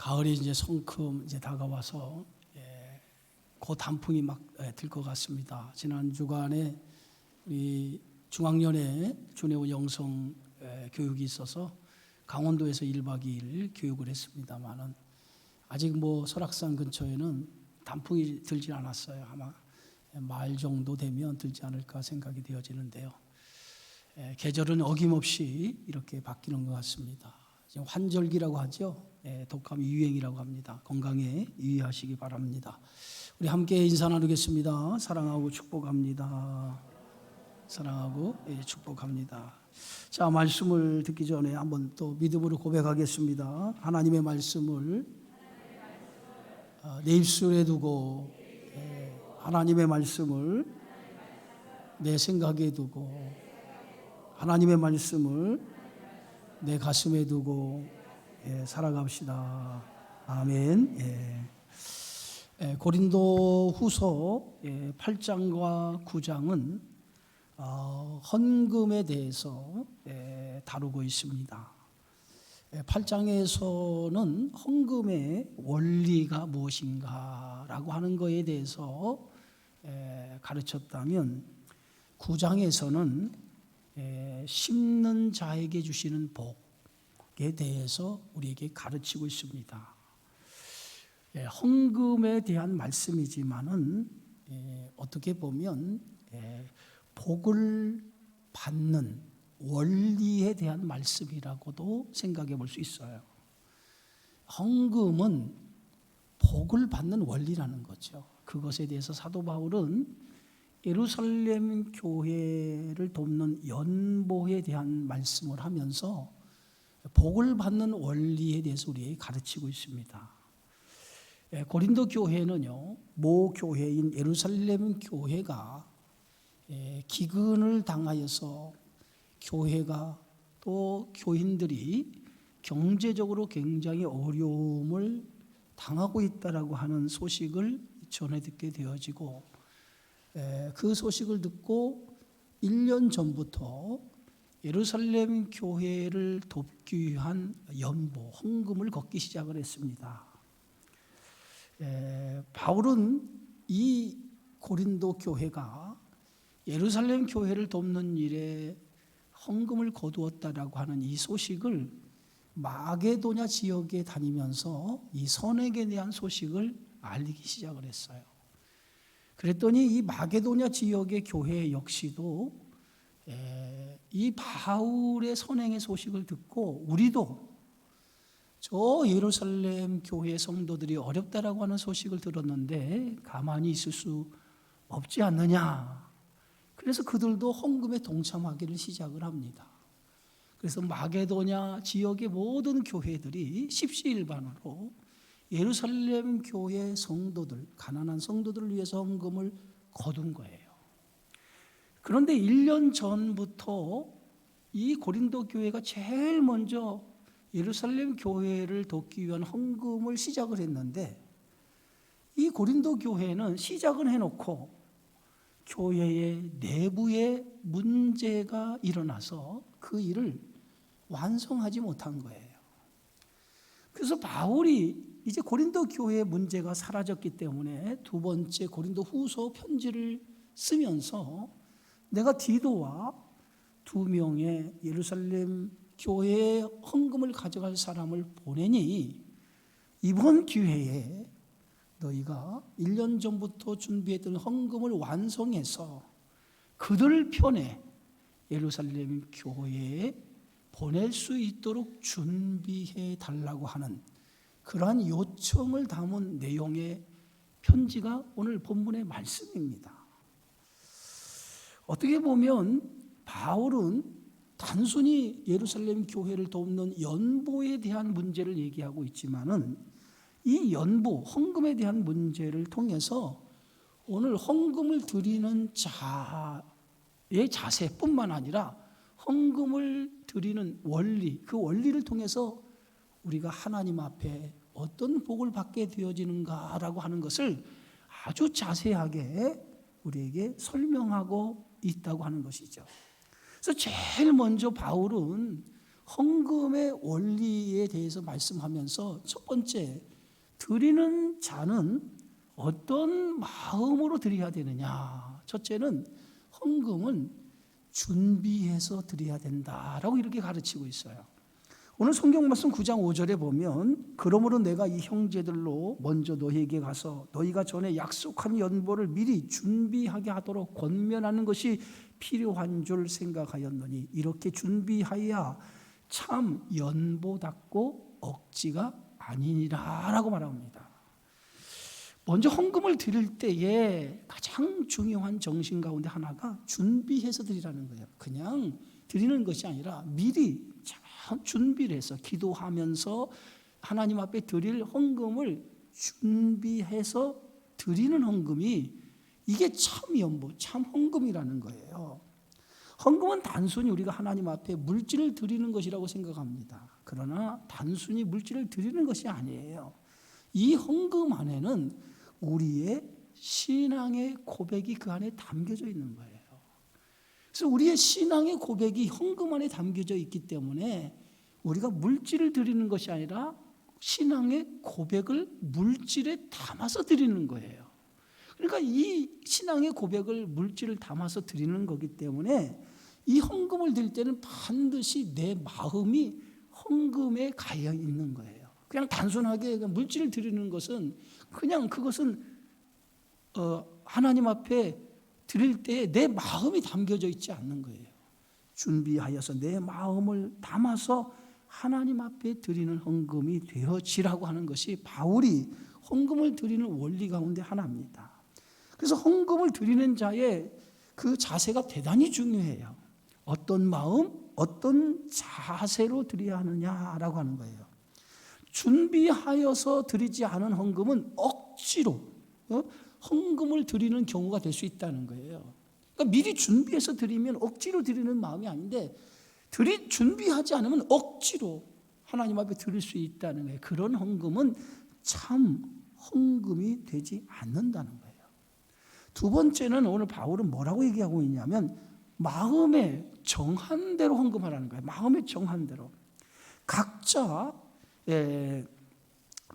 가을이 이제 성큼 이제 다가와서 그 단풍이 막 들 것 같습니다. 지난 주간에 우리 중학년에 준회원 영성 교육이 있어서 강원도에서 1박 2일 교육을 했습니다만은 아직 뭐 설악산 근처에는 단풍이 들지 않았어요. 아마 말 정도 되면 들지 않을까 생각이 되어지는데요. 계절은 어김없이 이렇게 바뀌는 것 같습니다. 지금 환절기라고 하죠. 독감 유행이라고 합니다. 건강에 유의하시기 바랍니다. 우리 함께 인사 나누겠습니다. 사랑하고 축복합니다. 사랑하고 축복합니다. 자, 말씀을 듣기 전에 한번 또 믿음으로 고백하겠습니다. 하나님의 말씀을 내 입술에 두고 하나님의 말씀을 내 생각에 두고 하나님의 말씀을 내 가슴에 두고 살아갑시다. 아멘. 고린도 후서 8장과 9장은 헌금에 대해서 다루고 있습니다. 8장에서는 헌금의 원리가 무엇인가라고 하는 것에 대해서 가르쳤다면 9장에서는 심는 자에게 주시는 복에 대해서 우리에게 가르치고 있습니다. 헌금에 대한 말씀이지만은 어떻게 보면 복을 받는 원리에 대한 말씀이라고도 생각해 볼 수 있어요. 헌금은 복을 받는 원리라는 거죠. 그것에 대해서 사도 바울은 예루살렘 교회를 돕는 연보에 대한 말씀을 하면서 복을 받는 원리에 대해서 우리에게 가르치고 있습니다. 고린도 교회는요, 모 교회인 예루살렘 교회가 기근을 당하여서 교회가 또 교인들이 경제적으로 굉장히 어려움을 당하고 있다라고 하는 소식을 전해 듣게 되어지고 그 소식을 듣고 1년 전부터 예루살렘 교회를 돕기 위한 연보, 헌금을 걷기 시작을 했습니다. 바울은 이 고린도 교회가 예루살렘 교회를 돕는 일에 헌금을 거두었다라고 하는 이 소식을 마게도냐 지역에 다니면서 이 선에게 대한 소식을 알리기 시작을 했어요. 그랬더니 이 마게도냐 지역의 교회 역시도 이 바울의 선행의 소식을 듣고 우리도 저 예루살렘 교회 성도들이 어렵다라고 하는 소식을 들었는데 가만히 있을 수 없지 않느냐. 그래서 그들도 헌금에 동참하기를 시작을 합니다. 그래서 마게도냐 지역의 모든 교회들이 십시일반으로 예루살렘 교회 성도들, 가난한 성도들을 위해서 헌금을 거둔 거예요. 그런데 1년 전부터 이 고린도 교회가 제일 먼저 예루살렘 교회를 돕기 위한 헌금을 시작을 했는데 이 고린도 교회는 시작을 해놓고 교회의 내부에 문제가 일어나서 그 일을 완성하지 못한 거예요. 그래서 바울이 이제 고린도 교회의 문제가 사라졌기 때문에 두 번째 고린도 후서 편지를 쓰면서 내가 디도와 2명의 예루살렘 교회에 헌금을 가져갈 사람을 보내니 이번 기회에 너희가 1년 전부터 준비했던 헌금을 완성해서 그들 편에 예루살렘 교회에 보낼 수 있도록 준비해 달라고 하는 그러한 요청을 담은 내용의 편지가 오늘 본문의 말씀입니다. 어떻게 보면 바울은 단순히 예루살렘 교회를 돕는 연보에 대한 문제를 얘기하고 있지만은 이 연보, 헌금에 대한 문제를 통해서 오늘 헌금을 드리는 자의 자세뿐만 아니라 헌금을 드리는 원리, 그 원리를 통해서 우리가 하나님 앞에 어떤 복을 받게 되어지는가라고 하는 것을 아주 자세하게 우리에게 설명하고 있다고 하는 것이죠. 그래서 제일 먼저 바울은 헌금의 원리에 대해서 말씀하면서 첫 번째, 드리는 자는 어떤 마음으로 드려야 되느냐. 첫째는 헌금은 준비해서 드려야 된다라고 이렇게 가르치고 있어요. 오늘 성경 말씀 9장 5절에 보면 그러므로 내가 이 형제들로 먼저 너희에게 가서 너희가 전에 약속한 연보를 미리 준비하게 하도록 권면하는 것이 필요한 줄 생각하였노니 이렇게 준비하여야 참 연보답고 억지가 아니니라 라고 말합니다. 먼저 헌금을 드릴 때에 가장 중요한 정신 가운데 하나가 준비해서 드리라는 거예요. 그냥 드리는 것이 아니라 미리 준비를 해서 기도하면서 하나님 앞에 드릴 헌금을 준비해서 드리는 헌금이 이게 참 연보, 참 헌금이라는 거예요. 헌금은 단순히 우리가 하나님 앞에 물질을 드리는 것이라고 생각합니다. 그러나 단순히 물질을 드리는 것이 아니에요. 이 헌금 안에는 우리의 신앙의 고백이 그 안에 담겨져 있는 거예요. 그래서 우리의 신앙의 고백이 헌금 안에 담겨져 있기 때문에 우리가 물질을 드리는 것이 아니라 신앙의 고백을 물질에 담아서 드리는 거예요. 그러니까 이 신앙의 고백을 물질을 담아서 드리는 거기 때문에 이 헌금을 드릴 때는 반드시 내 마음이 헌금에 가여 있는 거예요. 그냥 단순하게 물질을 드리는 것은 그냥 그것은 하나님 앞에 드릴 때 내 마음이 담겨져 있지 않는 거예요. 준비하여서 내 마음을 담아서 하나님 앞에 드리는 헌금이 되어지라고 하는 것이 바울이 헌금을 드리는 원리 가운데 하나입니다. 그래서 헌금을 드리는 자의 그 자세가 대단히 중요해요. 어떤 마음, 어떤 자세로 드려야 하느냐라고 하는 거예요. 준비하여서 드리지 않은 헌금은 억지로 헌금을 드리는 경우가 될 수 있다는 거예요. 그러니까 미리 준비해서 드리면 억지로 드리는 마음이 아닌데 준비하지 않으면 억지로 하나님 앞에 드릴 수 있다는 거예요. 그런 헌금은 참 헌금이 되지 않는다는 거예요. 두 번째는 오늘 바울은 뭐라고 얘기하고 있냐면 마음에 정한 대로 헌금하라는 거예요. 마음에 정한 대로. 각자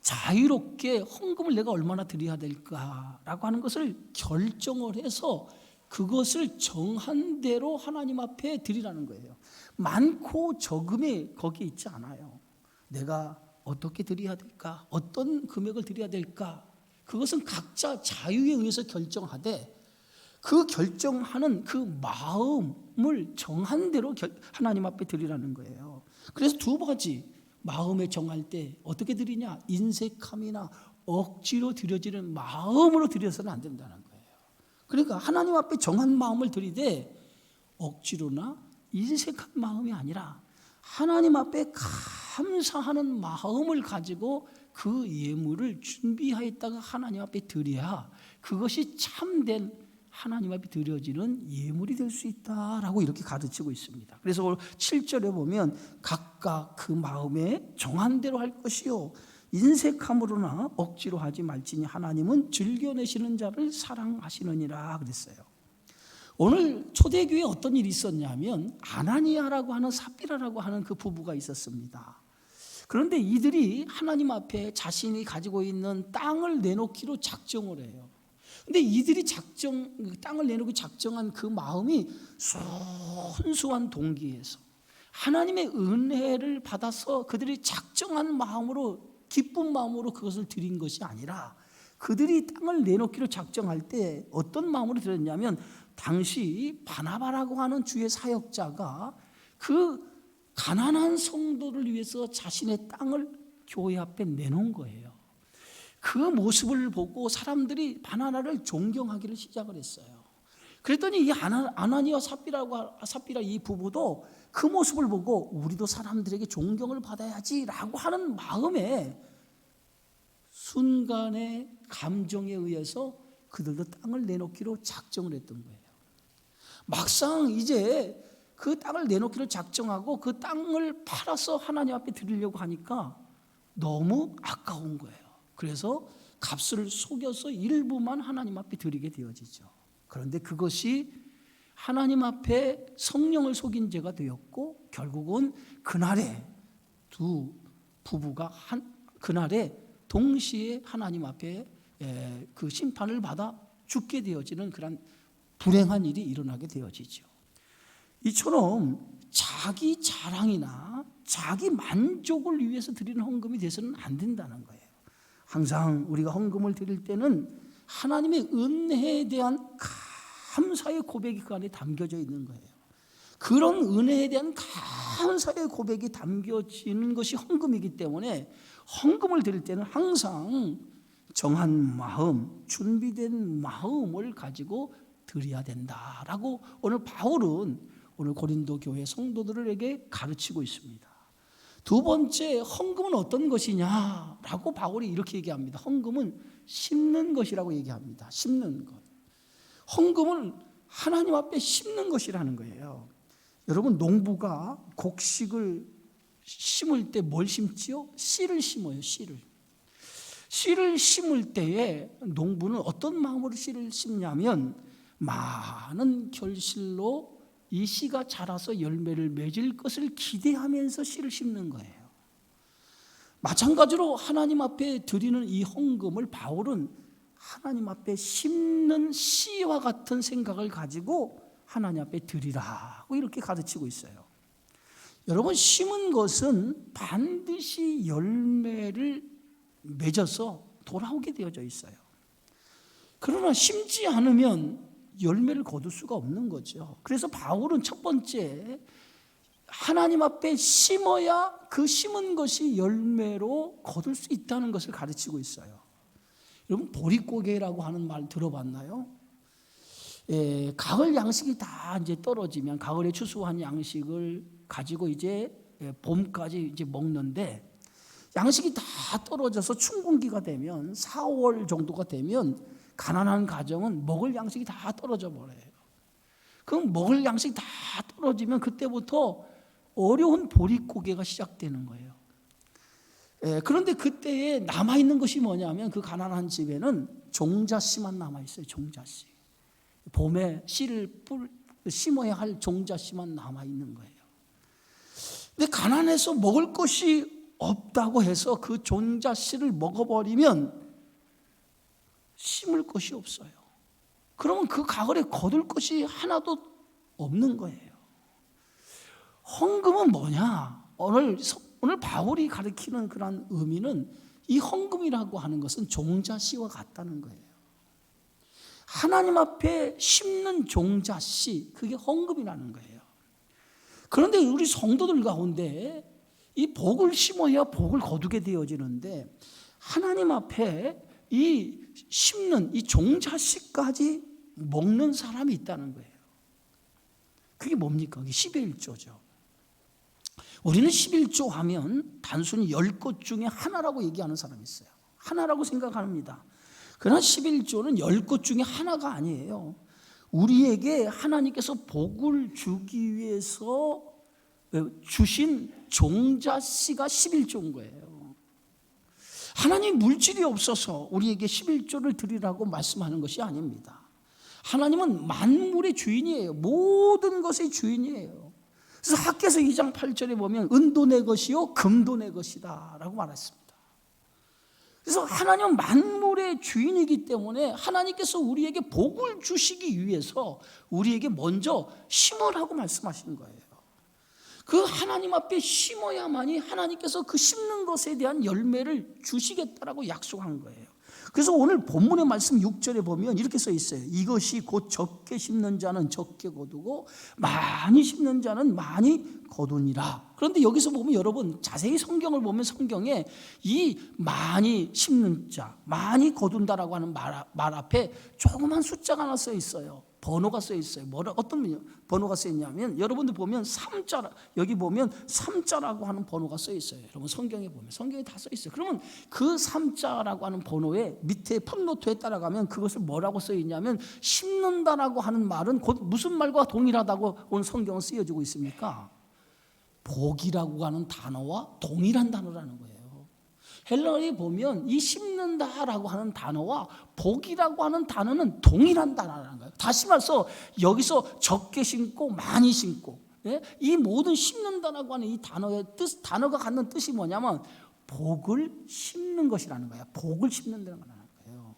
자유롭게 헌금을 내가 얼마나 드려야 될까라고 하는 것을 결정을 해서 그것을 정한 대로 하나님 앞에 드리라는 거예요. 많고 적음이 거기에 있지 않아요. 내가 어떻게 드려야 될까? 어떤 금액을 드려야 될까? 그것은 각자 자유에 의해서 결정하되 그 결정하는 그 마음을 정한 대로 하나님 앞에 드리라는 거예요. 그래서 두 가지 마음에 정할 때 어떻게 드리냐? 인색함이나 억지로 드려지는 마음으로 드려서는 안 된다는 거예요. 그러니까 하나님 앞에 정한 마음을 드리되 억지로나 인색한 마음이 아니라 하나님 앞에 감사하는 마음을 가지고 그 예물을 준비하였다가 하나님 앞에 드려야 그것이 참된 하나님 앞에 드려지는 예물이 될 수 있다라고 이렇게 가르치고 있습니다. 그래서 7절에 보면 각각 그 마음에 정한 대로 할 것이요 인색함으로나 억지로 하지 말지니 하나님은 즐겨내시는 자를 사랑하시느니라 그랬어요. 오늘 초대교회에 어떤 일이 있었냐면 아나니아라고 하는 삽비라라고 하는 그 부부가 있었습니다. 그런데 이들이 하나님 앞에 자신이 가지고 있는 땅을 내놓기로 작정을 해요. 근데 이들이 땅을 내놓고 작정한 그 마음이 순수한 동기에서 하나님의 은혜를 받아서 그들이 작정한 마음으로 기쁜 마음으로 그것을 드린 것이 아니라 그들이 땅을 내놓기로 작정할 때 어떤 마음으로 드렸냐면 당시 바나바라고 하는 주의 사역자가 그 가난한 성도를 위해서 자신의 땅을 교회 앞에 내놓은 거예요. 그 모습을 보고 사람들이 바나나를 존경하기를 시작을 했어요. 그랬더니 이 아나니아 삽비라 이 부부도 그 모습을 보고 우리도 사람들에게 존경을 받아야지라고 하는 마음에 순간의 감정에 의해서 그들도 땅을 내놓기로 작정을 했던 거예요. 막상 이제 그 땅을 내놓기로 작정하고 그 땅을 팔아서 하나님 앞에 드리려고 하니까 너무 아까운 거예요. 그래서 값을 속여서 일부만 하나님 앞에 드리게 되어지죠. 그런데 그것이 하나님 앞에 성령을 속인 죄가 되었고 결국은 그날에 두 부부가 그날에 동시에 하나님 앞에 그 심판을 받아 죽게 되어지는 그런 불행한 일이 일어나게 되어지죠. 이처럼 자기 자랑이나 자기 만족을 위해서 드리는 헌금이 돼서는 안 된다는 거예요. 항상 우리가 헌금을 드릴 때는 하나님의 은혜에 대한 감사의 고백이 그 안에 담겨져 있는 거예요. 그런 은혜에 대한 감사의 고백이 담겨지는 것이 헌금이기 때문에 헌금을 드릴 때는 항상 정한 마음, 준비된 마음을 가지고 드려야 된다라고 오늘 바울은 오늘 고린도 교회 성도들에게 가르치고 있습니다. 두 번째, 헌금은 어떤 것이냐라고 바울이 이렇게 얘기합니다. 헌금은 심는 것이라고 얘기합니다. 심는 것. 헌금은 하나님 앞에 심는 것이라는 거예요. 여러분, 농부가 곡식을 심을 때 뭘 심지요? 씨를 심어요. 씨를 심을 때에 농부는 어떤 마음으로 씨를 심냐면 많은 결실로 이 씨가 자라서 열매를 맺을 것을 기대하면서 씨를 심는 거예요. 마찬가지로 하나님 앞에 드리는 이 헌금을 바울은 하나님 앞에 심는 씨와 같은 생각을 가지고 하나님 앞에 드리라고 이렇게 가르치고 있어요. 여러분, 심은 것은 반드시 열매를 맺어서 돌아오게 되어져 있어요. 그러나 심지 않으면 열매를 거둘 수가 없는 거죠. 그래서 바울은 첫 번째, 하나님 앞에 심어야 그 심은 것이 열매로 거둘 수 있다는 것을 가르치고 있어요. 여러분, 보릿고개라고 하는 말 들어봤나요? 가을 양식이 다 이제 떨어지면 가을에 추수한 양식을 가지고 이제 봄까지 이제 먹는데, 양식이 다 떨어져서 춘분기가 되면 4월 정도가 되면 가난한 가정은 먹을 양식이 다 떨어져 버려요. 그럼 먹을 양식이 다 떨어지면 그때부터 어려운 보릿고개가 시작되는 거예요. 그런데 그때에 남아있는 것이 뭐냐면 그 가난한 집에는 종자씨만 남아있어요. 종자씨. 봄에 씨를 심어야 할 종자씨만 남아있는 거예요. 근데 가난해서 먹을 것이 없다고 해서 그 종자씨를 먹어버리면 심을 것이 없어요. 그러면 그 가을에 거둘 것이 하나도 없는 거예요. 헌금은 뭐냐? 오늘 바울이 가르치는 그런 의미는 이 헌금이라고 하는 것은 종자씨와 같다는 거예요. 하나님 앞에 심는 종자씨, 그게 헌금이라는 거예요. 그런데 우리 성도들 가운데 이 복을 심어야 복을 거두게 되어지는데, 하나님 앞에 이 심는 이 종자씨까지 먹는 사람이 있다는 거예요. 그게 뭡니까? 그게 11조죠. 우리는 11조 하면 단순히 10것 중에 하나라고 얘기하는 사람이 있어요. 하나라고 생각합니다. 그러나 11조는 10것 중에 하나가 아니에요. 우리에게 하나님께서 복을 주기 위해서 주신 종자씨가 11조인 거예요. 하나님 물질이 없어서 우리에게 11조를 드리라고 말씀하는 것이 아닙니다. 하나님은 만물의 주인이에요. 모든 것의 주인이에요. 그래서 학개서 2장 8절에 보면 은도 내 것이요 금도 내 것이다 라고 말했습니다. 그래서 하나님은 만물의 주인이기 때문에 하나님께서 우리에게 복을 주시기 위해서 우리에게 먼저 심으라고 말씀하시는 거예요. 그 하나님 앞에 심어야만이 하나님께서 그 심는 것에 대한 열매를 주시겠다라고 약속한 거예요. 그래서 오늘 본문의 말씀 6절에 보면 이렇게 써 있어요. 이것이 곧 적게 심는 자는 적게 거두고 많이 심는 자는 많이 거두니라. 그런데 여기서 보면 여러분 자세히 성경을 보면 성경에 이 많이 심는 자, 많이 거둔다라고 하는 말 앞에 조그만 숫자가 하나 써 있어요. 번호가 써 있어요. 어떤 번호가 써 있냐면 여러분들 보면 3자, 여기 보면 3자라고 하는 번호가 써 있어요. 여러분 성경에 보면 성경에 다 써 있어요. 그러면 그 3자라고 하는 번호에 밑에 풋노트에 따라가면 그것을 뭐라고 써 있냐면 심는다라고 하는 말은 곧 무슨 말과 동일하다고 오늘 성경은 쓰여지고 있습니까? 복이라고 하는 단어와 동일한 단어라는 거예요. 헬라어에 보면 이 심는다라고 하는 단어와 복이라고 하는 단어는 동일한 단어라는 거예요. 다시 말해서 여기서 적게 심고 많이 심고 예? 이 모든 심는다라고 하는 이 단어가 갖는 뜻이 뭐냐면 복을 심는 것이라는 거예요. 복을 심는다는 거예요.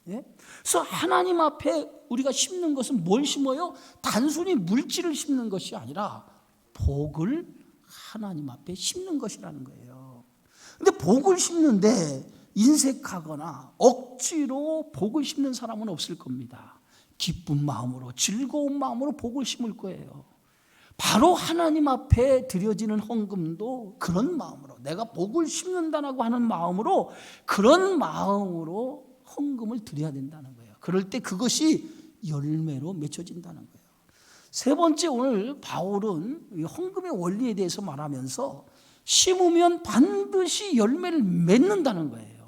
예? 그래서 하나님 앞에 우리가 심는 것은 뭘 심어요? 단순히 물질을 심는 것이 아니라 복을 하나님 앞에 심는 것이라는 거예요. 근데 복을 심는데 인색하거나 억지로 복을 심는 사람은 없을 겁니다. 기쁜 마음으로, 즐거운 마음으로 복을 심을 거예요. 바로 하나님 앞에 드려지는 헌금도 그런 마음으로, 내가 복을 심는다라고 하는 마음으로, 그런 마음으로 헌금을 드려야 된다는 거예요. 그럴 때 그것이 열매로 맺혀진다는 거예요. 세 번째, 오늘 바울은 헌금의 원리에 대해서 말하면서 심으면 반드시 열매를 맺는다는 거예요.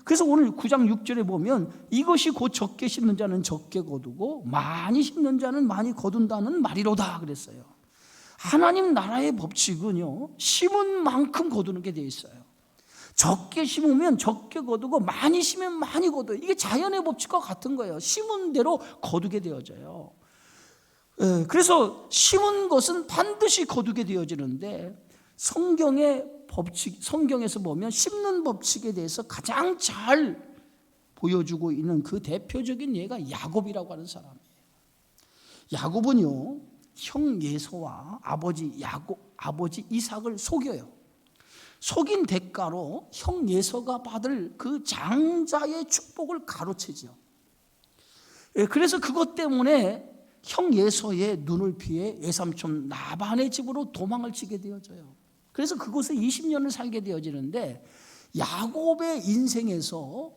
그래서 오늘 9장 6절에 보면 이것이 곧 적게 심는 자는 적게 거두고 많이 심는 자는 많이 거둔다는 말이로다 그랬어요. 하나님 나라의 법칙은요, 심은 만큼 거두는 게 되어 있어요. 적게 심으면 적게 거두고 많이 심으면 많이 거둬요. 이게 자연의 법칙과 같은 거예요. 심은 대로 거두게 되어져요. 그래서 심은 것은 반드시 거두게 되어지는데 성경에서 보면 심는 법칙에 대해서 가장 잘 보여주고 있는 그 대표적인 예가 야곱이라고 하는 사람이에요. 야곱은요, 형 예서와 아버지 이삭을 속여요. 속인 대가로 형 예서가 받을 그 장자의 축복을 가로채죠. 그래서 그것 때문에 형 예서의 눈을 피해 외삼촌 라반의 집으로 도망을 치게 되어져요. 그래서 그곳에 20년을 살게 되어지는데, 야곱의 인생에서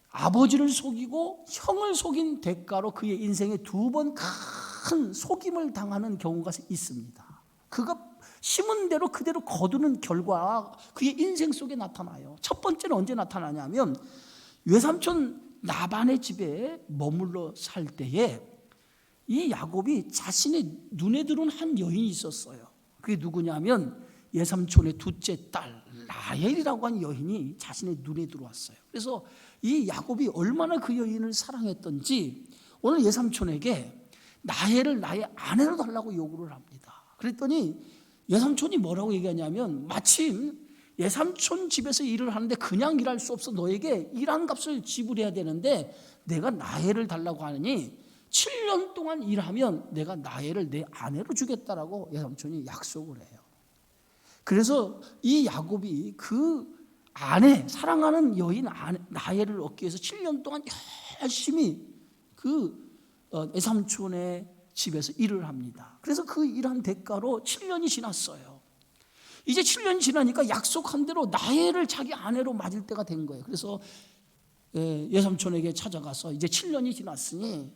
아버지를 속이고 형을 속인 대가로 그의 인생에 두 번 큰 속임을 당하는 경우가 있습니다. 그가 심은 대로 그대로 거두는 결과가 그의 인생 속에 나타나요. 첫 번째는 언제 나타나냐면, 외삼촌 라반의 집에 머물러 살 때에 이 야곱이 자신의 눈에 들어온 한 여인이 있었어요. 그게 누구냐면 외삼촌의 둘째 딸 라헬이라고 하는 여인이 자신의 눈에 들어왔어요. 그래서 이 야곱이 얼마나 그 여인을 사랑했던지 오늘 외삼촌에게 라헬을 나의 아내로 달라고 요구를 합니다. 그랬더니 외삼촌이 뭐라고 얘기하냐면, 마침 외삼촌 집에서 일을 하는데 그냥 일할 수 없어. 너에게 일한 값을 지불해야 되는데 내가 라헬을 달라고 하느니 7년 동안 일하면 내가 라헬을 내 아내로 주겠다라고 외삼촌이 약속을 해요. 그래서 이 야곱이 그 아내, 사랑하는 여인 라헬을 얻기 위해서 7년 동안 열심히 그 외삼촌의 집에서 일을 합니다. 그래서 그 일한 대가로 7년이 지났어요. 이제 7년이 지나니까 약속한 대로 라헬을 자기 아내로 맞을 때가 된 거예요. 그래서 외삼촌에게 찾아가서 이제 7년이 지났으니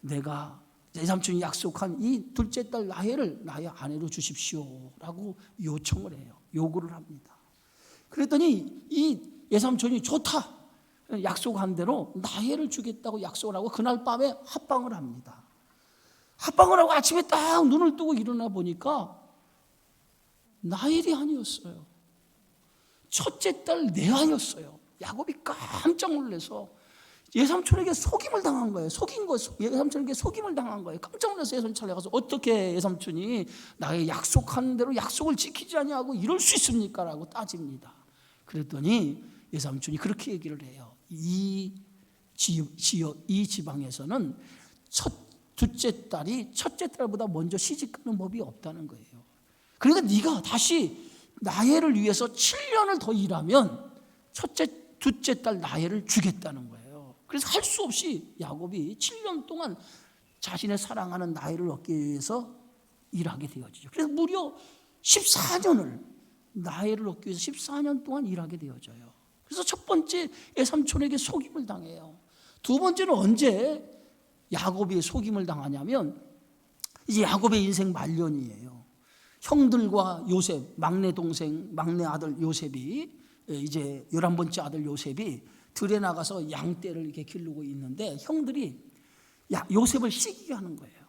내가 외삼촌이 약속한 이 둘째 딸 라헬을 나의 아내로 주십시오라고 요청을 해요. 요구를 합니다. 그랬더니 이 외삼촌이 좋다, 약속한 대로 라헬을 주겠다고 약속을 하고 그날 밤에 합방을 합니다. 합방을 하고 아침에 딱 눈을 뜨고 일어나 보니까 라헬이 아니었어요. 첫째 딸 레아였어요. 야곱이 깜짝 놀라서 외삼촌에게 속임을 당한 거예요. 외삼촌에게 속임을 당한 거예요. 깜짝 놀라서 외삼촌 찾아가서 어떻게 외삼촌이 나의 약속한 대로 약속을 지키지 아니하고 이럴 수 있습니까? 라고 따집니다. 그랬더니 외삼촌이 그렇게 얘기를 해요. 이 지방에서는 둘째 딸이 첫째 딸보다 먼저 시집가는 법이 없다는 거예요. 그러니까 네가 다시 라헬을 위해서 7년을 더 일하면 둘째 딸 라헬을 주겠다는 거예요. 그래서 할 수 없이 야곱이 7년 동안 자신의 사랑하는 라헬을 얻기 위해서 일하게 되어지죠. 그래서 무려 14년을 라헬을 얻기 위해서 14년 동안 일하게 되어져요. 그래서 첫 번째 외삼촌에게 속임을 당해요. 두 번째는 언제 야곱이 속임을 당하냐면 이제 야곱의 인생 말년이에요. 형들과 요셉, 막내 동생, 막내 아들 요셉이, 이제 11번째 아들 요셉이 들에 나가서 양떼를 이렇게 기르고 있는데 형들이 요셉을 시기게 하는 거예요.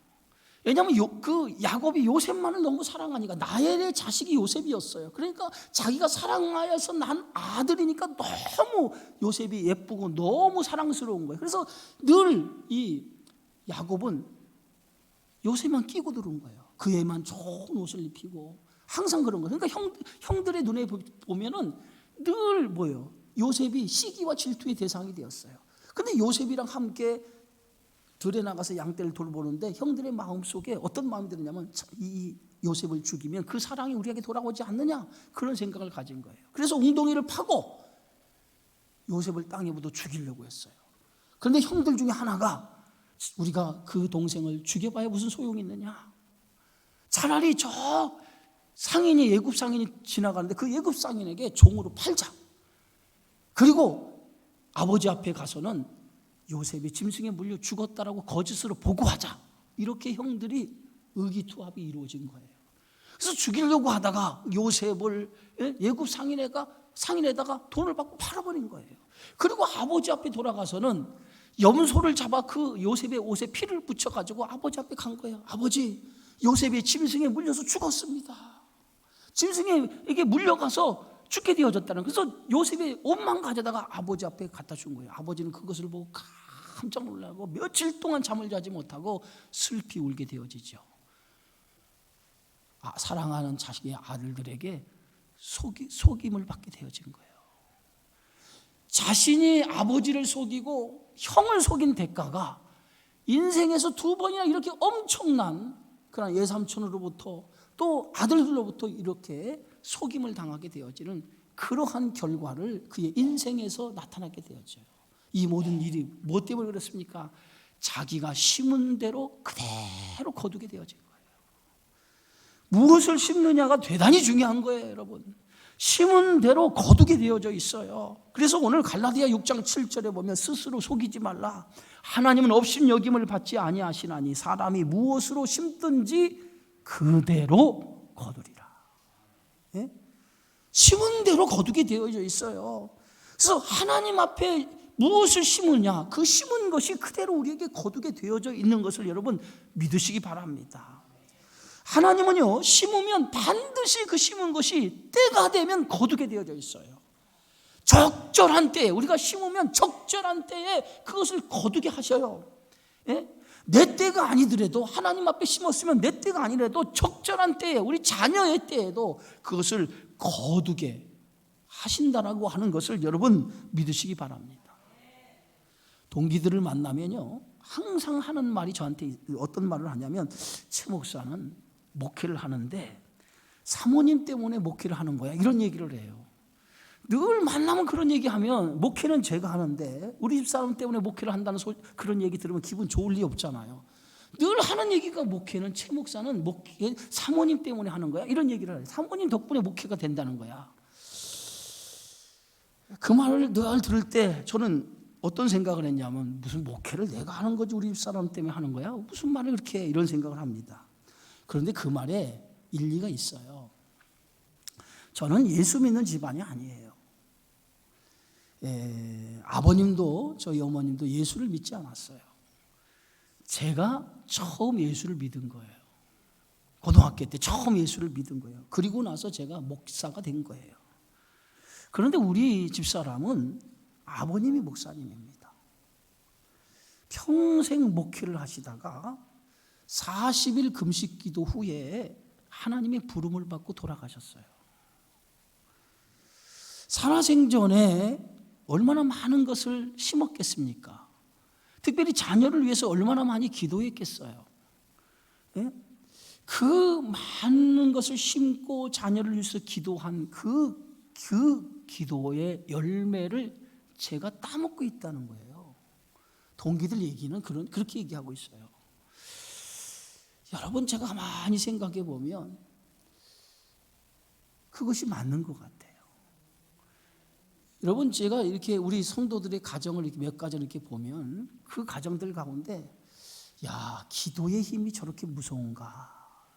왜냐하면 그 야곱이 요셉만을 너무 사랑하니까, 라헬의 자식이 요셉이었어요. 그러니까 자기가 사랑하여서 난 아들이니까 너무 요셉이 예쁘고 너무 사랑스러운 거예요. 그래서 늘 이 야곱은 요셉만 끼고 들어온 거예요. 그 애만 좋은 옷을 입히고 항상 그런 거예요. 그러니까 형들의 눈에 보면은 늘 뭐예요? 요셉이 시기와 질투의 대상이 되었어요. 근데 요셉이랑 함께 들에 나가서 양떼를 돌보는데 형들의 마음속에 어떤 마음이 들었냐면 이 요셉을 죽이면 그 사랑이 우리에게 돌아오지 않느냐, 그런 생각을 가진 거예요. 그래서 웅덩이를 파고 요셉을 땅에 묻어 죽이려고 했어요. 그런데 형들 중에 하나가 우리가 그 동생을 죽여봐야 무슨 소용이 있느냐, 차라리 저 상인이, 예굽 상인이 지나가는데 그 예굽 상인에게 종으로 팔자. 그리고 아버지 앞에 가서는 요셉이 짐승에 물려 죽었다라고 거짓으로 보고하자. 이렇게 형들이 의기투합이 이루어진 거예요. 그래서 죽이려고 하다가 요셉을 예굽 상인에다가 돈을 받고 팔아버린 거예요. 그리고 아버지 앞에 돌아가서는 염소를 잡아 그 요셉의 옷에 피를 붙여가지고 아버지 앞에 간 거예요. 아버지, 요셉이 짐승에 물려서 죽었습니다. 짐승에게 물려가서 죽게 되어졌다는. 그래서 요셉의 옷만 가져다가 아버지 앞에 갖다 준 거예요. 아버지는 그것을 보고 깜짝 놀라고 며칠 동안 잠을 자지 못하고 슬피 울게 되어지죠. 사랑하는 자식의 아들들에게 속임을 받게 되어진 거예요. 자신이 아버지를 속이고 형을 속인 대가가 인생에서 2번이나 이렇게 엄청난 그런 예삼촌으로부터 또 아들들로부터 이렇게 속임을 당하게 되어지는 그러한 결과를 그의 인생에서 나타나게 되었죠. 이 모든 일이 무엇 때문에 그렇습니까? 자기가 심은 대로 그대로 거두게 되어진 거예요. 무엇을 심느냐가 대단히 중요한 거예요, 여러분. 심은 대로 거두게 되어져 있어요. 그래서 오늘 갈라디아 6장 7절에 보면 스스로 속이지 말라. 하나님은 업신여김을 받지 아니하시나니 사람이 무엇으로 심든지 그대로 거두리라. 예? 심은 대로 거두게 되어져 있어요. 그래서 하나님 앞에 무엇을 심으냐, 그 심은 것이 그대로 우리에게 거두게 되어져 있는 것을 여러분 믿으시기 바랍니다. 하나님은요, 심으면 반드시 그 심은 것이 때가 되면 거두게 되어져 있어요. 적절한 때에, 우리가 심으면 적절한 때에 그것을 거두게 하셔요. 예? 내 때가 아니더라도, 하나님 앞에 심었으면 내 때가 아니라도 적절한 때에, 우리 자녀의 때에도 그것을 거두게 하신다라고 하는 것을 여러분 믿으시기 바랍니다. 동기들을 만나면요, 항상 하는 말이 저한테 어떤 말을 하냐면, 최 목사는 목회를 하는데 사모님 때문에 목회를 하는 거야, 이런 얘기를 해요. 늘 만나면 그런 얘기하면, 목회는 제가 하는데 우리 집사람 때문에 목회를 한다는 그런 얘기 들으면 기분 좋을 리 없잖아요. 늘 하는 얘기가 목회는, 최 목사는 목회 사모님 때문에 하는 거야, 이런 얘기를 해요. 사모님 덕분에 목회가 된다는 거야. 그 말을 늘 들을 때 저는 어떤 생각을 했냐면, 무슨 목회를 내가 하는 거지 우리 집사람 때문에 하는 거야? 무슨 말을 그렇게 해? 이런 생각을 합니다. 그런데 그 말에 일리가 있어요. 저는 예수 믿는 집안이 아니에요. 아버님도 저희 어머님도 예수를 믿지 않았어요. 제가 처음 예수를 믿은 거예요. 고등학교 때 처음 예수를 믿은 거예요. 그리고 나서 제가 목사가 된 거예요. 그런데 우리 집사람은 아버님이 목사님입니다. 평생 목회를 하시다가 40일 금식 기도 후에 하나님의 부름을 받고 돌아가셨어요. 살아생전에 얼마나 많은 것을 심었겠습니까? 특별히 자녀를 위해서 얼마나 많이 기도했겠어요. 예? 그 많은 것을 심고 자녀를 위해서 기도한 그 기도의 열매를 제가 따먹고 있다는 거예요. 동기들 얘기는 그렇게 얘기하고 있어요. 여러분, 제가 가만히 생각해 보면 그것이 맞는 것 같아요. 여러분, 제가 이렇게 우리 성도들의 가정을 이렇게 몇 가정 이렇게 보면 그 가정들 가운데, 야, 기도의 힘이 저렇게 무서운가,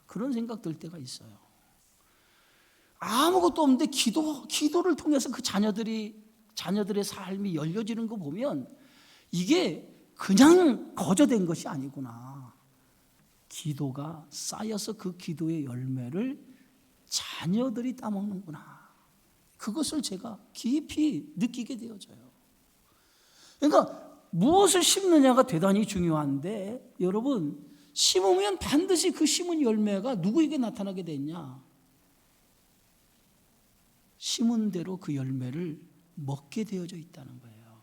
그런 생각 들 때가 있어요. 아무것도 없는데 기도를 통해서 그 자녀들의 삶이 열려지는 거 보면 이게 그냥 거저된 것이 아니구나. 기도가 쌓여서 그 기도의 열매를 자녀들이 따먹는구나. 그것을 제가 깊이 느끼게 되어져요. 그러니까 무엇을 심느냐가 대단히 중요한데, 여러분, 심으면 반드시 그 심은 열매가 누구에게 나타나게 됐냐? 심은 대로 그 열매를 먹게 되어져 있다는 거예요.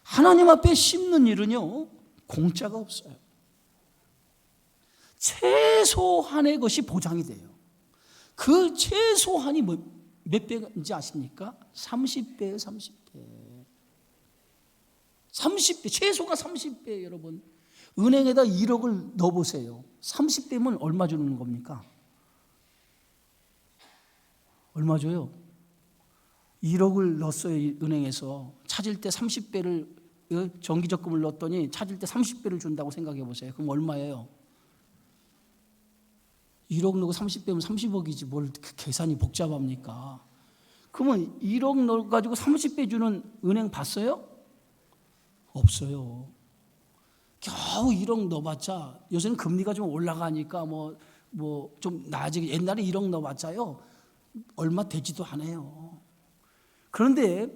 하나님 앞에 심는 일은요, 공짜가 없어요. 최소한의 것이 보장이 돼요. 그 최소한이 몇 배인지 아십니까? 30배예요, 30배. 30배, 최소가 30배. 여러분, 은행에다 1억을 넣어보세요. 30배면 얼마 주는 겁니까? 얼마 줘요? 1억을 넣었어요, 은행에서. 찾을 때 30배를, 정기적금을 넣었더니 찾을 때 30배를 준다고 생각해 보세요. 그럼 얼마예요? 1억 넣고 30배면 30억이지 뭘 그 계산이 복잡합니까? 그러면 1억 넣어가지고 30배 주는 은행 봤어요? 없어요. 겨우 1억 넣어봤자, 요새는 금리가 좀 올라가니까 뭐 좀 나아지게, 옛날에 1억 넣어봤자요 얼마 되지도 않아요. 그런데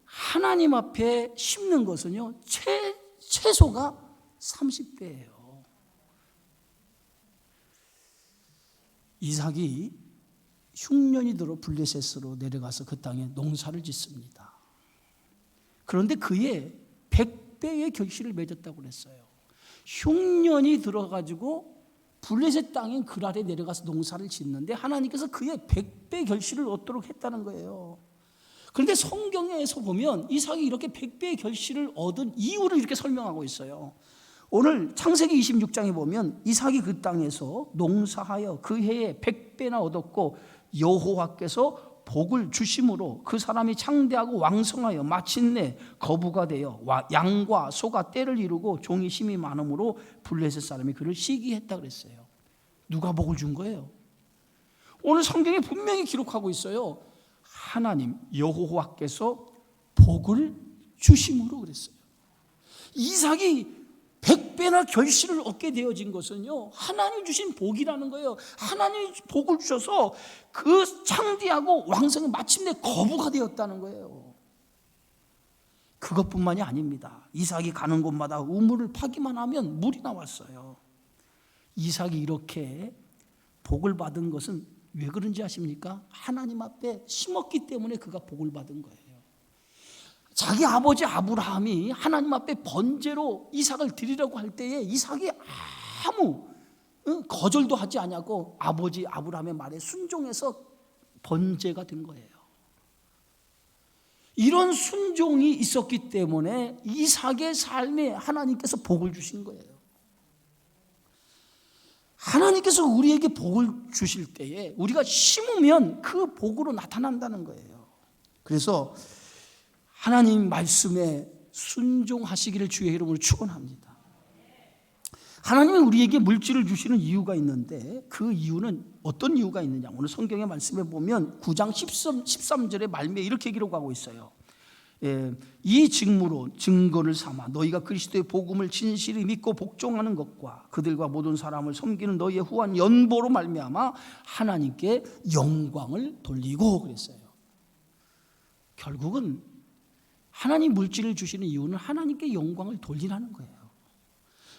하나님 앞에 심는 것은요 최소가 30배예요. 이삭이 흉년이 들어 블레셋으로 내려가서 그 땅에 농사를 짓습니다. 그런데 그의 100배의 결실을 맺었다고 그랬어요. 흉년이 들어가지고 블레셋 땅인 그랄에 내려가서 농사를 짓는데 하나님께서 그의 100배 결실을 얻도록 했다는 거예요. 그런데 성경에서 보면 이삭이 이렇게 100배의 결실을 얻은 이유를 이렇게 설명하고 있어요. 오늘 창세기 26장에 보면 이삭이 그 땅에서 농사하여 그 해에 100배나 얻었고 여호와께서 복을 주심으로 그 사람이 창대하고 왕성하여 마침내 거부가 되어 양과 소가 떼를 이루고 종이 심이 많음으로 블레셋 사람이 그를 시기했다 그랬어요. 누가 복을 준 거예요? 오늘 성경에 분명히 기록하고 있어요. 하나님 여호와께서 복을 주심으로 그랬어요. 이삭이 100배나 결실을 얻게 되어진 것은요 하나님 주신 복이라는 거예요. 하나님이 복을 주셔서 그 창대하고 왕성이 마침내 거부가 되었다는 거예요. 그것뿐만이 아닙니다. 이삭이 가는 곳마다 우물을 파기만 하면 물이 나왔어요. 이삭이 이렇게 복을 받은 것은 왜 그런지 아십니까? 하나님 앞에 심었기 때문에 그가 복을 받은 거예요. 자기 아버지 아브라함이 하나님 앞에 번제로 이삭을 드리려고 할 때에 이삭이 아무 거절도 하지 않냐고 아버지 아브라함의 말에 순종해서 번제가 된 거예요. 이런 순종이 있었기 때문에 이삭의 삶에 하나님께서 복을 주신 거예요. 하나님께서 우리에게 복을 주실 때에 우리가 심으면 그 복으로 나타난다는 거예요. 그래서 하나님 말씀에 순종하시기를 주의 이름으로 축원합니다. 하나님이 우리에게 물질을 주시는 이유가 있는데 그 이유는 어떤 이유가 있느냐? 오늘 성경의 말씀에 보면 9장 13절의 말미에 이렇게 기록하고 있어요. 이 증거를 삼아 너희가 그리스도의 복음을 진실히 믿고 복종하는 것과 그들과 모든 사람을 섬기는 너희의 후한 연보로 말미암아 하나님께 영광을 돌리고 그랬어요. 결국은 하나님 물질을 주시는 이유는 하나님께 영광을 돌리라는 거예요.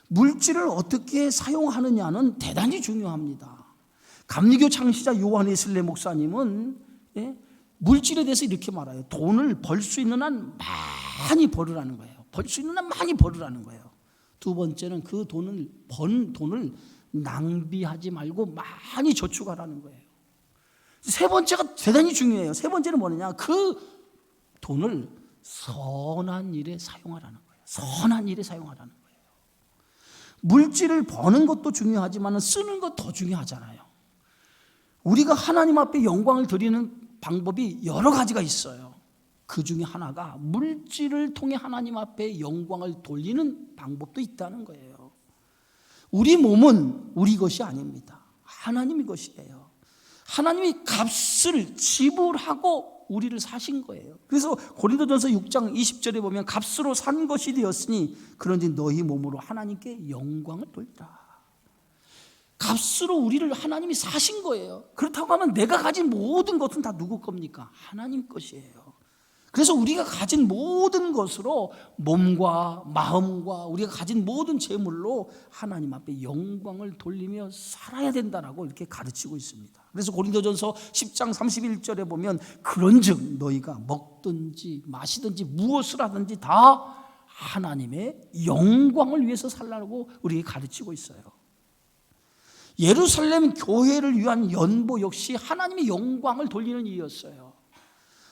물질을 어떻게 사용하느냐는 대단히 중요합니다. 감리교 창시자 요한 웨슬레 목사님은 물질에 대해서 이렇게 말해요. 돈을 벌 수 있는 한 많이 벌으라는 거예요. 벌 수 있는 한 많이 벌으라는 거예요. 두 번째는 그 번 돈을 낭비하지 말고 많이 저축하라는 거예요. 세 번째가 대단히 중요해요. 세 번째는 뭐냐? 그 돈을 선한 일에 사용하라는 거예요. 선한 일에 사용하라는 거예요. 물질을 버는 것도 중요하지만 쓰는 것 더 중요하잖아요. 우리가 하나님 앞에 영광을 드리는 방법이 여러 가지가 있어요. 그 중에 하나가 물질을 통해 하나님 앞에 영광을 돌리는 방법도 있다는 거예요. 우리 몸은 우리 것이 아닙니다. 하나님의 것이에요. 하나님이 값을 지불하고 우리를 사신 거예요. 그래서 고린도전서 6장 20절에 보면 값으로 산 것이 되었으니 그런지 너희 몸으로 하나님께 영광을 돌리라. 값으로 우리를 하나님이 사신 거예요. 그렇다고 하면 내가 가진 모든 것은 다 누구 겁니까? 하나님 것이에요. 그래서 우리가 가진 모든 것으로 몸과 마음과 우리가 가진 모든 재물로 하나님 앞에 영광을 돌리며 살아야 된다라고 이렇게 가르치고 있습니다. 그래서 고린도전서 10장 31절에 보면 그런즉 너희가 먹든지 마시든지 무엇을 하든지 다 하나님의 영광을 위해서 살라고 우리에게 가르치고 있어요. 예루살렘 교회를 위한 연보 역시 하나님의 영광을 돌리는 일이었어요.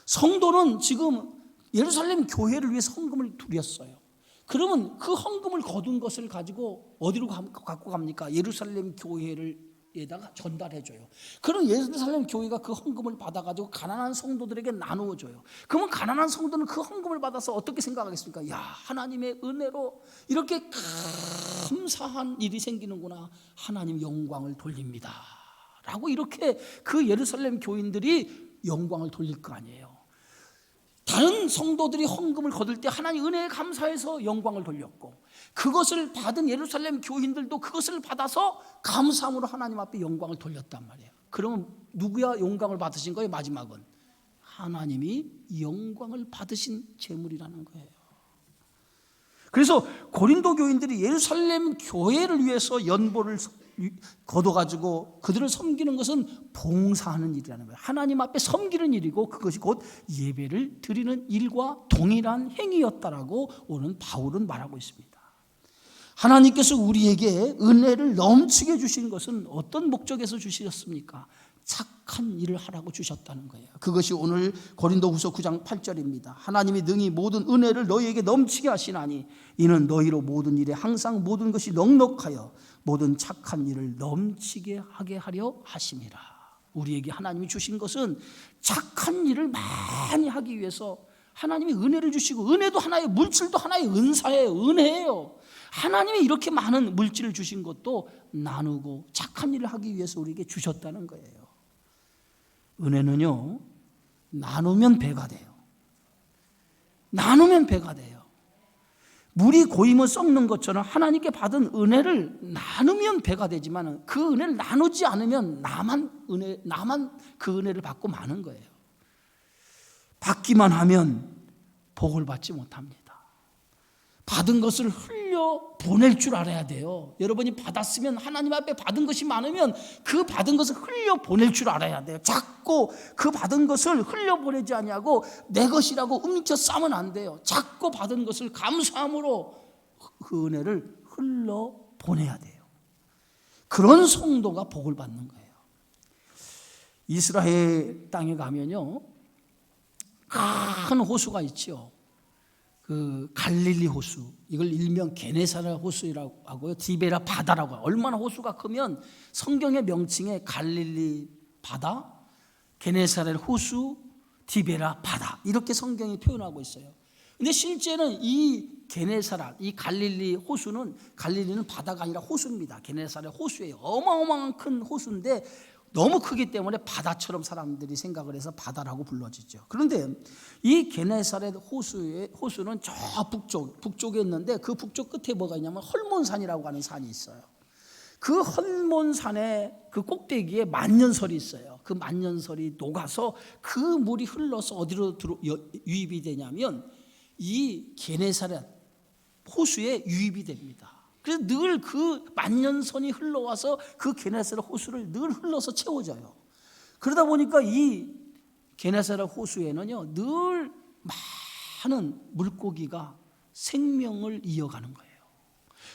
성도는 지금 예루살렘 교회를 위해서 헌금을 드렸어요. 그러면 그 헌금을 거둔 것을 가지고 어디로 갖고 갑니까? 예루살렘 교회에다가 전달해줘요. 그럼 예루살렘 교회가 그 헌금을 받아가지고 가난한 성도들에게 나누어줘요. 그러면 가난한 성도는 그 헌금을 받아서 어떻게 생각하겠습니까? 야, 하나님의 은혜로 이렇게 감사한 일이 생기는구나. 하나님 영광을 돌립니다 라고 이렇게 그 예루살렘 교인들이 영광을 돌릴 거 아니에요. 다른 성도들이 헌금을 거둘 때 하나님 은혜에 감사해서 영광을 돌렸고, 그것을 받은 예루살렘 교인들도 그것을 받아서 감사함으로 하나님 앞에 영광을 돌렸단 말이에요. 그러면 누구야 영광을 받으신 거예요? 마지막은 하나님이 영광을 받으신 제물이라는 거예요. 그래서 고린도 교인들이 예루살렘 교회를 위해서 연보를 거둬가지고 그들을 섬기는 것은 봉사하는 일이라는 거예요. 하나님 앞에 섬기는 일이고 그것이 곧 예배를 드리는 일과 동일한 행위였다라고 오늘 바울은 말하고 있습니다. 하나님께서 우리에게 은혜를 넘치게 주신 것은 어떤 목적에서 주셨습니까? 착한 일을 하라고 주셨다는 거예요. 그것이 오늘 고린도후서 9장 8절입니다. 하나님이 능히 모든 은혜를 너희에게 넘치게 하시나니 이는 너희로 모든 일에 항상 모든 것이 넉넉하여 모든 착한 일을 넘치게 하게 하려 하심이라. 우리에게 하나님이 주신 것은 착한 일을 많이 하기 위해서 하나님이 은혜를 주시고, 은혜도 하나의 물질도 하나의 은사예요. 은혜예요. 하나님이 이렇게 많은 물질을 주신 것도 나누고 착한 일을 하기 위해서 우리에게 주셨다는 거예요. 은혜는요, 나누면 배가 돼요. 나누면 배가 돼요. 물이 고이면 썩는 것처럼 하나님께 받은 은혜를 나누면 배가 되지만 그 은혜를 나누지 않으면 나만 그 은혜를 받고 마는 거예요. 받기만 하면 복을 받지 못합니다. 받은 것을 흘려 보낼 줄 알아야 돼요. 여러분이 받았으면, 하나님 앞에 받은 것이 많으면 그 받은 것을 흘려 보낼 줄 알아야 돼요. 자꾸 그 받은 것을 흘려 보내지 아니하고 내 것이라고 훔쳐 싸면 안 돼요. 자꾸 받은 것을 감사함으로 그 은혜를 흘러 보내야 돼요. 그런 성도가 복을 받는 거예요. 이스라엘 땅에 가면요, 큰 호수가 있죠. 그 갈릴리 호수, 이걸 일명 게네사렛 호수라고 하고요, 디베라 바다라고 해요. 얼마나 호수가 크면 성경의 명칭에 갈릴리 바다, 게네사렛 호수, 디베라 바다 이렇게 성경이 표현하고 있어요. 근데 실제는 이 게네사렛, 이 갈릴리 호수는, 갈릴리는 바다가 아니라 호수입니다. 게네사렛 호수예요. 어마어마한 큰 호수인데 너무 크기 때문에 바다처럼 사람들이 생각을 해서 바다라고 불러지죠. 그런데 이 게네사렛 호수는 저 북쪽에 있는데, 그 북쪽 끝에 뭐가 있냐면 헐몬산이라고 하는 산이 있어요. 그 헐몬산의 그 꼭대기에 만년설이 있어요. 그 만년설이 녹아서 그 물이 흘러서 어디로 유입이 되냐면 이 게네사렛 호수에 유입이 됩니다. 그래서 늘 그 만년선이 흘러와서 그 게네사렛 호수를 늘 흘러서 채워져요. 그러다 보니까 이 게네사렛 호수에는요, 늘 많은 물고기가 생명을 이어가는 거예요.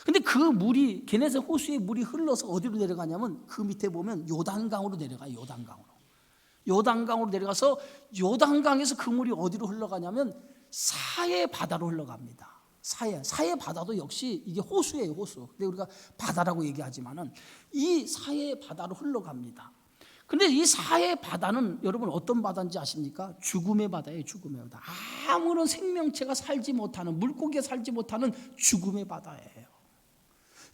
근데 그 물이, 게네사렛 호수의 물이 흘러서 어디로 내려가냐면 그 밑에 보면 요단강으로 내려가요. 요단강으로 내려가서 요단강에서 그 물이 어디로 흘러가냐면 사해 바다로 흘러갑니다. 사해 바다도 역시 이게 호수예요, 호수. 근데 우리가 바다라고 얘기하지만은 이 사해 바다로 흘러갑니다. 근데 이 사해 바다는 여러분 어떤 바다인지 아십니까? 죽음의 바다예요, 죽음의 바다. 아무런 생명체가 살지 못하는, 물고기가 살지 못하는 죽음의 바다예요.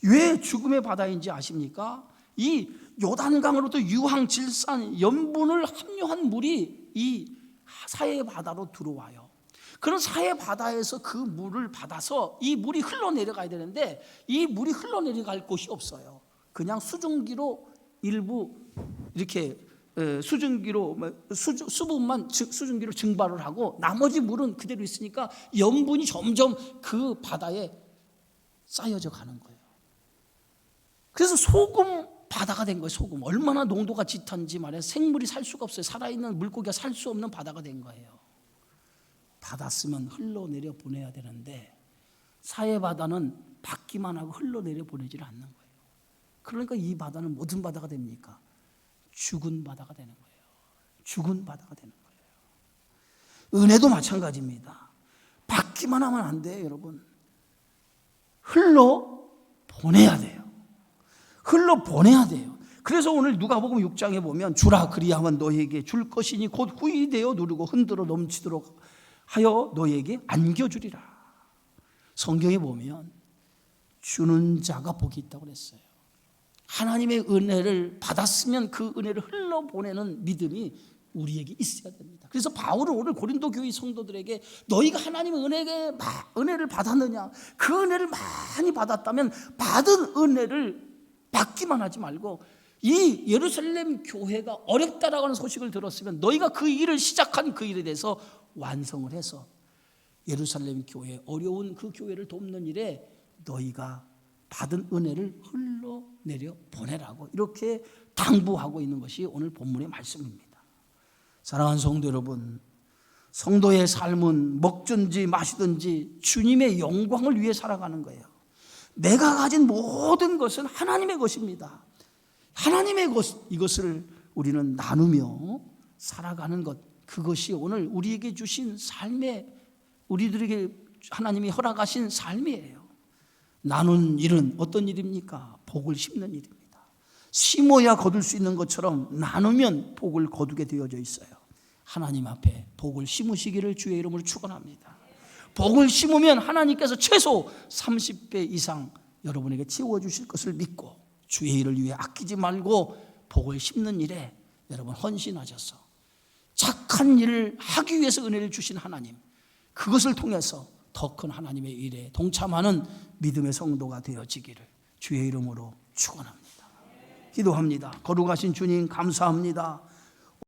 왜 죽음의 바다인지 아십니까? 이 요단강으로부터 유황, 질산, 염분을 함유한 물이 이 사해 바다로 들어와요. 그런 사해 바다에서 그 물을 받아서 이 물이 흘러내려가야 되는데 이 물이 흘러내려갈 곳이 없어요. 그냥 수증기로 일부 이렇게 수증기로 증발을 하고 나머지 물은 그대로 있으니까 염분이 점점 그 바다에 쌓여져 가는 거예요. 그래서 소금 바다가 된 거예요. 소금 얼마나 농도가 짙은지 말이에요. 생물이 살 수가 없어요. 살아있는 물고기가 살 수 없는 바다가 된 거예요. 받았으면 흘러내려 보내야 되는데 사해 바다는 받기만 하고 흘러내려 보내지를 않는 거예요. 그러니까 이 바다는 무슨 바다가 됩니까? 죽은 바다가 되는 거예요. 죽은 바다가 되는 거예요. 은혜도 마찬가지입니다. 받기만 하면 안 돼요, 여러분. 흘러 보내야 돼요. 흘러 보내야 돼요. 그래서 오늘 누가복음 6장에 보면 주라 그리하면 너희에게 줄 것이니 곧 후히 되어 누르고 흔들어 넘치도록 하여 너희에게 안겨주리라. 성경에 보면 주는 자가 복이 있다고 그랬어요. 하나님의 은혜를 받았으면 그 은혜를 흘러보내는 믿음이 우리에게 있어야 됩니다. 그래서 바울은 오늘 고린도 교회 성도들에게 너희가 하나님의 은혜를 받았느냐, 그 은혜를 많이 받았다면 받은 은혜를 받기만 하지 말고 이 예루살렘 교회가 어렵다라고 하는 소식을 들었으면 너희가 그 일을 시작한 그 일에 대해서 완성을 해서 예루살렘 교회, 어려운 그 교회를 돕는 일에 너희가 받은 은혜를 흘러내려 보내라고 이렇게 당부하고 있는 것이 오늘 본문의 말씀입니다. 사랑하는 성도 여러분, 성도의 삶은 먹든지 마시든지 주님의 영광을 위해 살아가는 거예요. 내가 가진 모든 것은 하나님의 것입니다. 하나님의 것, 이것을 우리는 나누며 살아가는 것, 그것이 오늘 우리에게 주신 삶의, 우리들에게 하나님이 허락하신 삶이에요. 나눈 일은 어떤 일입니까? 복을 심는 일입니다. 심어야 거둘 수 있는 것처럼 나누면 복을 거두게 되어져 있어요. 하나님 앞에 복을 심으시기를 주의 이름으로 축원합니다. 복을 심으면 하나님께서 최소 30배 이상 여러분에게 채워주실 것을 믿고 주의 일을 위해 아끼지 말고 복을 심는 일에 여러분 헌신하셔서 착한 일을 하기 위해서 은혜를 주신 하나님, 그것을 통해서 더 큰 하나님의 일에 동참하는 믿음의 성도가 되어지기를 주의 이름으로 축원합니다. 기도합니다. 거룩하신 주님 감사합니다.